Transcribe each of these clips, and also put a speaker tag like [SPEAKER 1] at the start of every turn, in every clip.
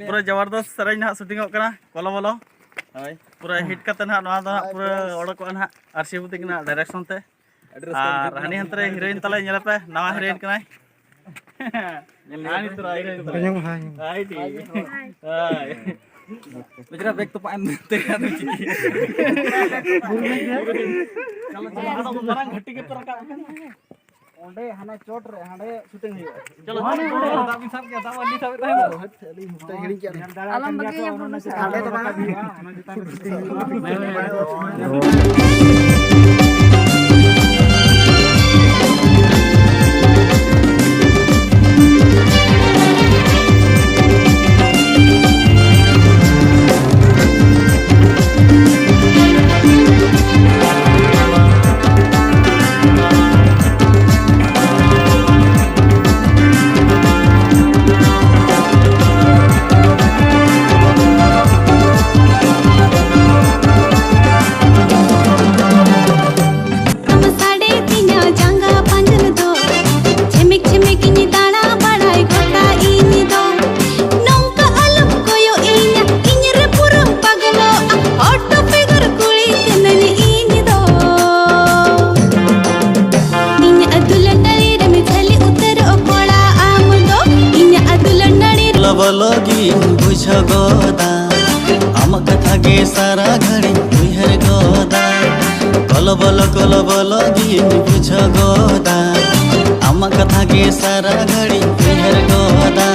[SPEAKER 1] पूरा जबरदस्त सराई ना शूटिंग कलो बोलो पूरा हिट करते ना पूरा ओडक ना आरसीबुती डायरेक्शन ते हानी हंतरे हिरोइन तले पे नवा heroine कनाय Bicara back to paen te anu ciki. Kalau ada barang घटी के तरह का ओंडे हने चोट रे हने शूटिंग हुई चलो tapi सब क्या था वाली सब था हिड़ी क्या alam bagi yang produser ada तो बना
[SPEAKER 2] लगीन बुझ गोदा आम कथा गे सारा घड़ी तुहर गोदा कल बल लगीन बुझ गोदा आम कथा गे सारा घड़ी तुहर गोदा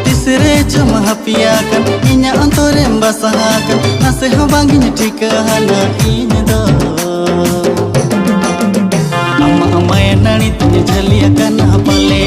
[SPEAKER 2] तिसरे जमा पिया कन इन्या अंतरे बसहा कन नसे हो बांगिन ठिकाना इन दो अम्मा अम्मा नानी तुझे झलिया कना पले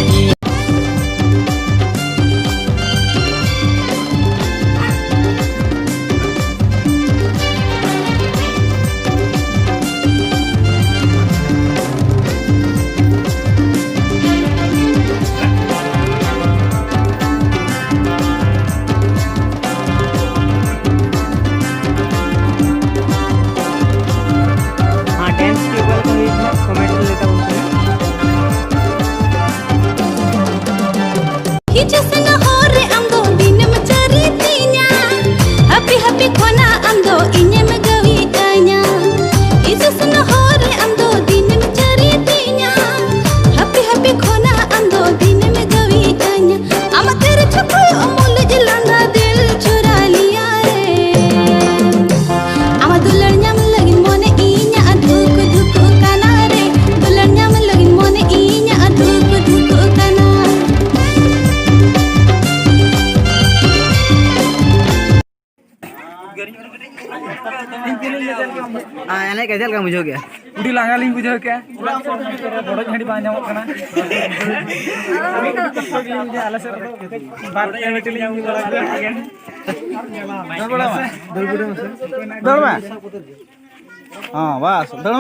[SPEAKER 1] एने कैसे का बुझो गया उडी लांगा लिंग बुझो क्या बड़ो झड़ी बा नामो कना आला से बात एने लिंग दौड़ में हां बस दौड़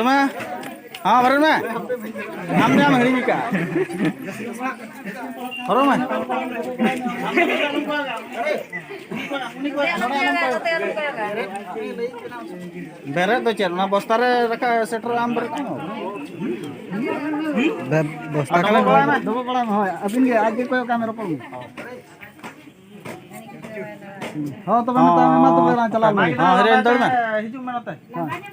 [SPEAKER 1] में हां वरण में हमने हम हड़ी का हरो में बेरे तो चलना बस्ता रे रखा सेटर आम बर बस्ता का दबो बड़ा में होय अबिन के आज कोई कैमरा पर हां तो मैं तो बेरा चला हां हरे दौड़ में हिजु में नते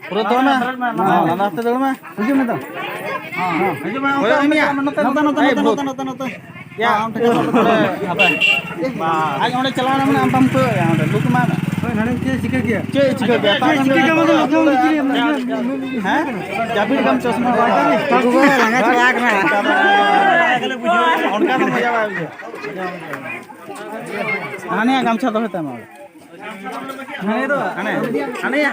[SPEAKER 1] पूरा दौड़ में हां नाते दौड़ में हिजु में तो हां हिजु में नते या हम ठेका apa आज ओंडे चलाना में हम पंप ओंडे लुक में ओए नने के चिका गया चिका गया चिका मतलब हैं जाबिर कम चश्मा ताको लंगा चलाक ना उनका तो मजा आवे आने गामछा तो होता मार आने तो आने या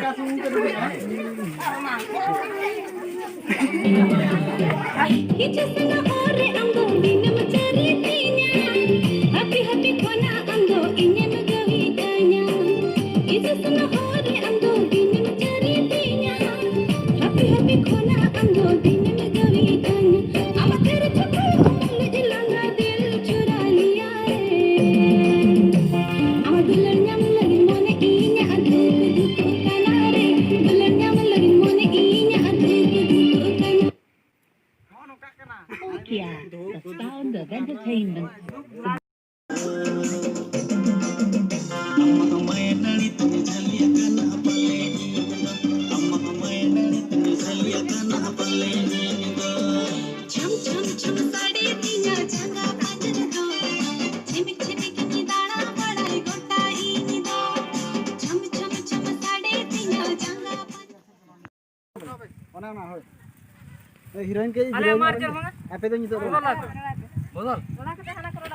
[SPEAKER 1] ना हो हीरोइन के आपे तो नितो बदल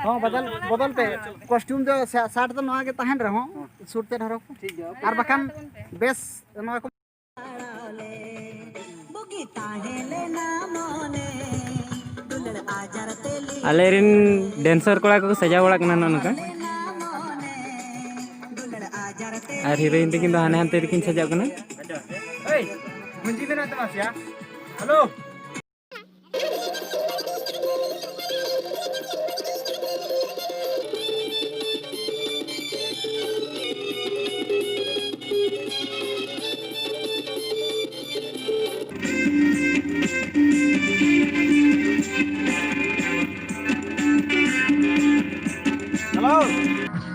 [SPEAKER 1] हां बदल पे कॉस्ट्यूम जो शर्ट तो नवा के तहन रहो सूट पे धरो ठीक है और बखान बेस नवा को
[SPEAKER 3] आलेरिन डांसर कोड़ा को सजा बड़ा कना ननका और हीरोइन तकिन हाने हानते तकिन सजा कना
[SPEAKER 1] ए मुंजी बेना तमासिया हेलो हेलो